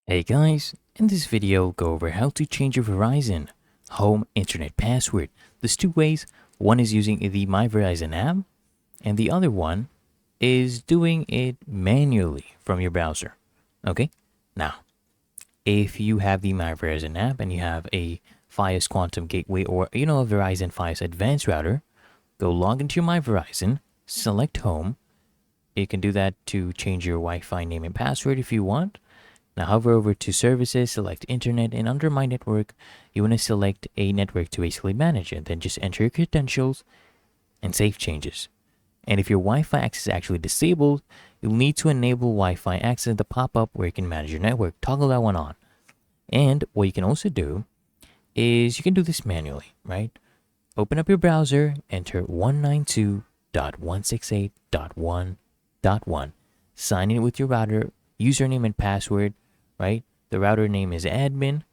Hey guys, in this video go over how to change your Verizon home internet password. There's two ways. One is using the My Verizon app and the other one is doing it manually from your browser. Okay? Now, if you have the My Verizon app and you have a Fios Quantum Gateway or a Verizon Fios Advanced router, go log into your My Verizon, select home. You can do that to change your Wi-Fi name and password if you want. Now hover over to services, select internet, and under my network, you want to select a network to basically manage it. Then just enter your credentials and save changes. And if your Wi-Fi access is actually disabled, you'll need to enable Wi-Fi access at the pop-up where you can manage your network. Toggle that one on. And what you can also do is you can do this manually, right? Open up your browser, enter 192.168.1.1. Sign in with your router, username and password, right? The router name is admin,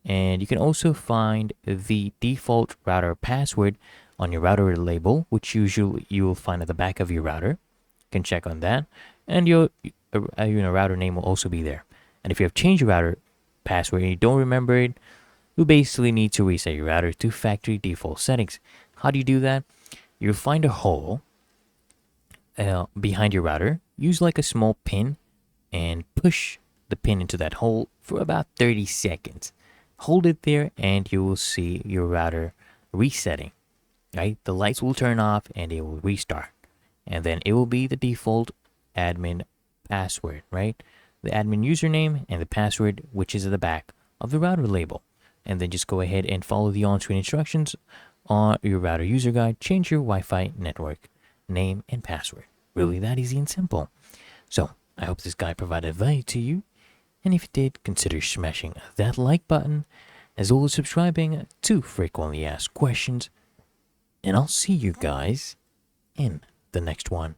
and you can also find the default router password on your router label, which usually you will find at the back of your router. You can check on that, and your router name will also be there. And if you have changed your router password and you don't remember it, you basically need to reset your router to factory default settings. How do you do that? You'll find a hole behind your router. Use like a small pin and push the pin into that hole for about 30 seconds. Hold it there and you will see your router resetting, right? The lights will turn off and it will restart. And then it will be the default admin password, right? The admin username and the password, which is at the back of the router label. And then just go ahead and follow the on-screen instructions on your router user guide. Change your Wi-Fi network name and password. Really that easy and simple. So I hope this guide provided value to you. And if it did, consider smashing that like button, as well as subscribing to frequently asked questions. And I'll see you guys in the next one.